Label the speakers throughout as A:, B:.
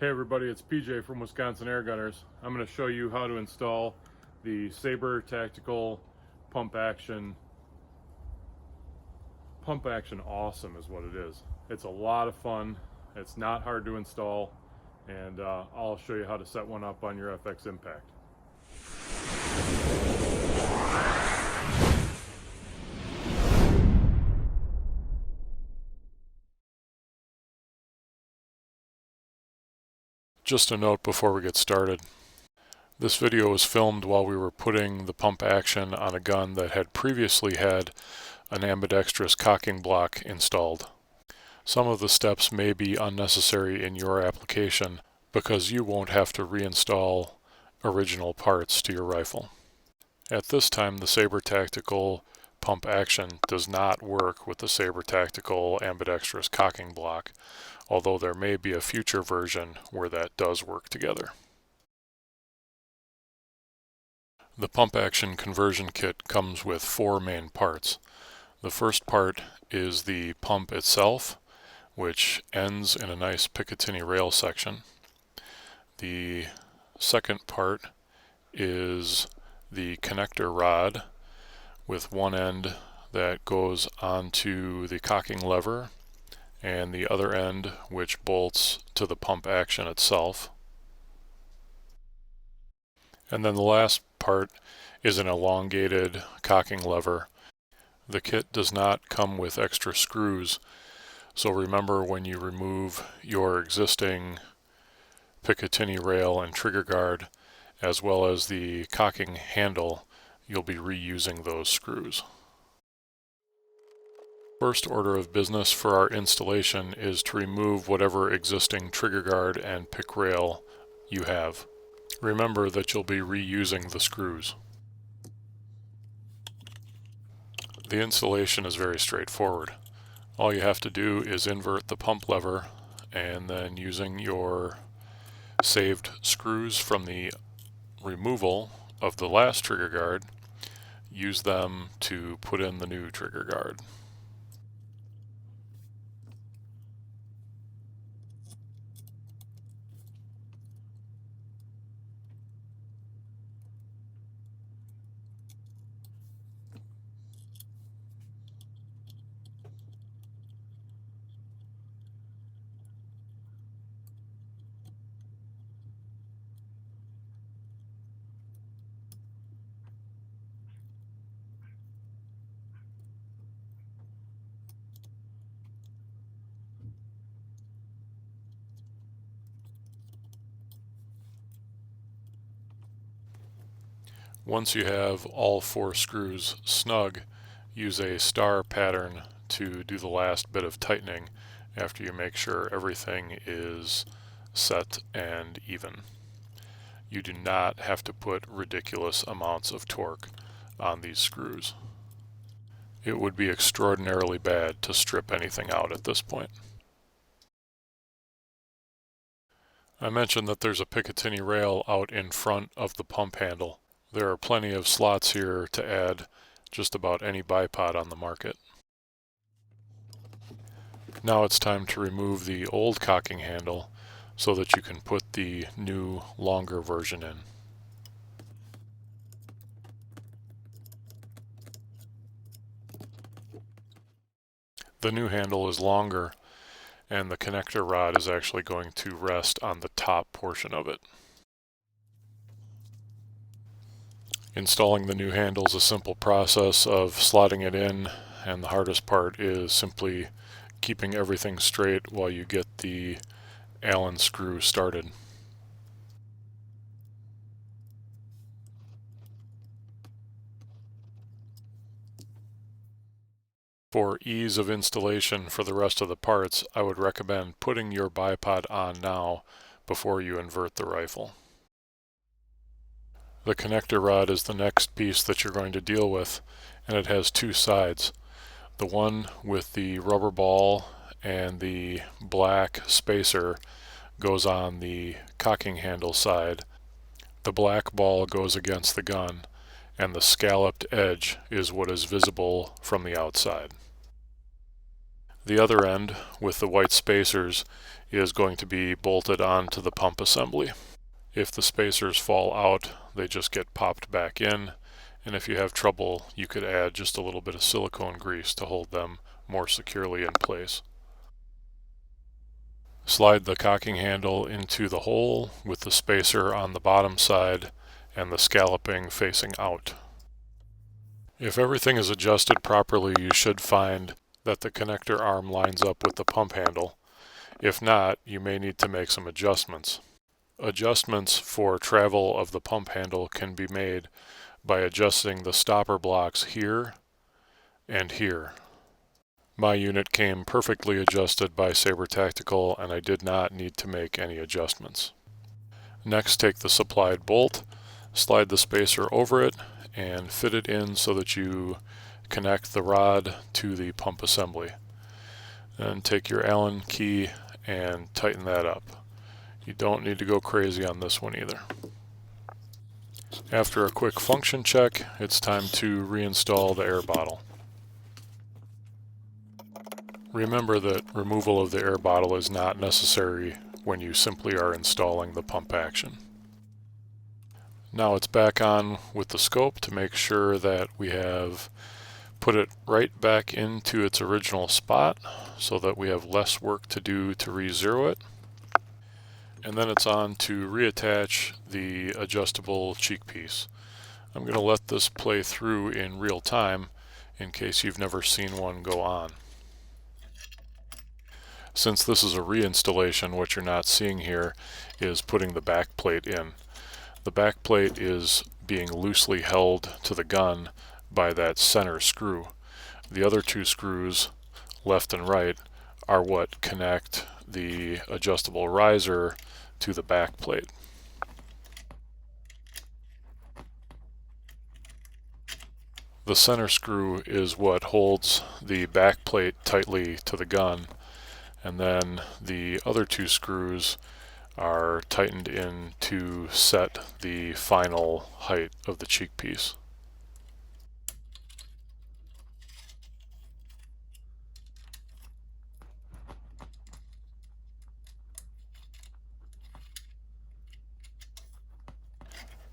A: Hey everybody, it's PJ from Wisconsin Air Gunners. I'm going to show you how to install the Saber Tactical Pump-Action. Pump-Action Awesome is what it is. It's a lot of fun, it's not hard to install, and I'll show you how to set one up on your FX Impact. Just a note before we get started. This video was filmed while we were putting the pump action on a gun that had previously had an Ambidextrous cocking block installed. Some of the steps may be unnecessary in your application because you won't have to reinstall original parts to your rifle. At this time, the Saber Tactical Pump-Action does not work with the Saber Tactical Ambidextrous cocking block, although there may be a future version where that does work together. The pump-action conversion kit comes with four main parts. The first part is the pump itself, which ends in a nice Picatinny rail section. The second part is the connector rod with one end that goes onto the cocking lever and the other end which bolts to the pump action itself. And then the last part is an elongated cocking lever. The kit does not come with extra screws, so remember when you remove your existing Picatinny rail and trigger guard as well as the cocking handle, you'll be reusing those screws. First order of business for our installation is to remove whatever existing trigger guard and pick rail you have. Remember that you'll be reusing the screws. The installation is very straightforward. All you have to do is invert the pump lever and then using your saved screws from the removal of the last trigger guard, use them to put in the new trigger guard. Once you have all four screws snug, use a star pattern to do the last bit of tightening after you make sure everything is set and even. You do not have to put ridiculous amounts of torque on these screws. It would be extraordinarily bad to strip anything out at this point. I mentioned that there's a Picatinny rail out in front of the pump handle. There are plenty of slots here to add just about any bipod on the market. Now it's time to remove the old cocking handle so that you can put the new, longer version in. The new handle is longer, and the connector rod is actually going to rest on the top portion of it. Installing the new handle is a simple process of slotting it in, and the hardest part is simply keeping everything straight while you get the Allen screw started. For ease of installation for the rest of the parts, I would recommend putting your bipod on now before you invert the rifle. The connector rod is the next piece that you're going to deal with, and it has two sides. The one with the rubber ball and the black spacer goes on the cocking handle side. The black ball goes against the gun, and the scalloped edge is what is visible from the outside. The other end, with the white spacers, is going to be bolted onto the pump assembly. If the spacers fall out, they just get popped back in, and if you have trouble, you could add just a little bit of silicone grease to hold them more securely in place. Slide the cocking handle into the hole with the spacer on the bottom side and the scalloping facing out. If everything is adjusted properly, you should find that the connector arm lines up with the pump handle. If not, you may need to make some adjustments. Adjustments for travel of the pump handle can be made by adjusting the stopper blocks here and here. My unit came perfectly adjusted by Saber Tactical, and I did not need to make any adjustments. Next, take the supplied bolt, slide the spacer over it, and fit it in so that you connect the rod to the pump assembly. Then take your Allen key and tighten that up. You don't need to go crazy on this one either. After a quick function check, it's time to reinstall the air bottle. Remember that removal of the air bottle is not necessary when you simply are installing the pump action. Now it's back on with the scope to make sure that we have put it right back into its original spot so that we have less work to do to re-zero it. And then it's on to reattach the adjustable cheek piece. I'm going to let this play through in real time in case you've never seen one go on. Since this is a reinstallation, what you're not seeing here is putting the back plate in. The back plate is being loosely held to the gun by that center screw. The other two screws, left and right, are what connect the adjustable riser to the back plate. The center screw is what holds the back plate tightly to the gun, and then the other two screws are tightened in to set the final height of the cheek piece.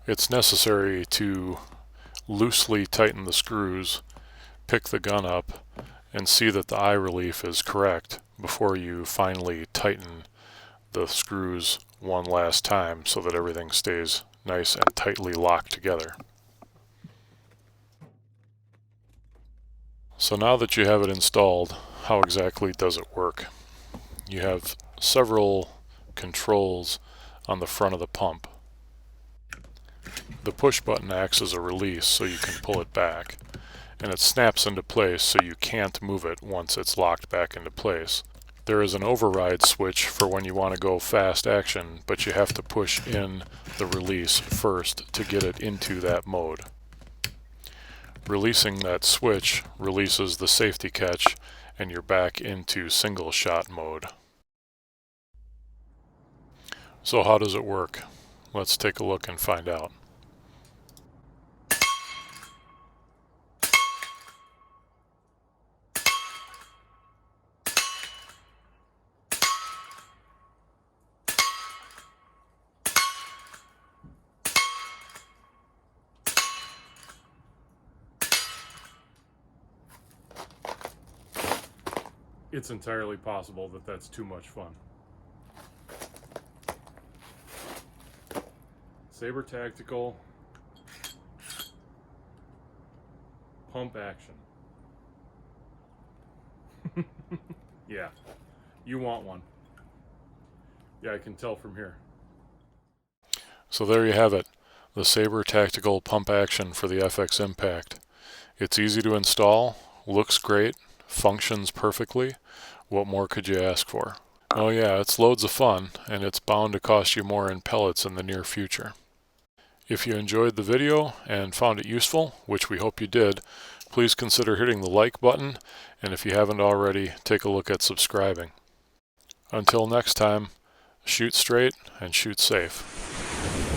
A: It's necessary to loosely tighten the screws, pick the gun up, and see that the eye relief is correct before you finally tighten the screws one last time so that everything stays nice and tightly locked together. So now that you have it installed, how exactly does it work? You have several controls on the front of the pump. The push button acts as a release so you can pull it back, and it snaps into place so you can't move it once it's locked back into place. There is an override switch for when you want to go fast action, but you have to push in the release first to get it into that mode. Releasing that switch releases the safety catch and you're back into single shot mode. So how does it work? Let's take a look and find out. It's entirely possible that that's too much fun. Saber Tactical Pump-Action. Yeah, you want one. Yeah, I can tell from here. So there you have it, the Saber Tactical Pump-Action for the FX Impact. It's easy to install, looks great, functions perfectly. What more could you ask for? Oh yeah, it's loads of fun, and it's bound to cost you more in pellets in the near future. If you enjoyed the video and found it useful, which we hope you did, please consider hitting the like button, and if you haven't already, take a look at subscribing. Until next time, shoot straight and shoot safe.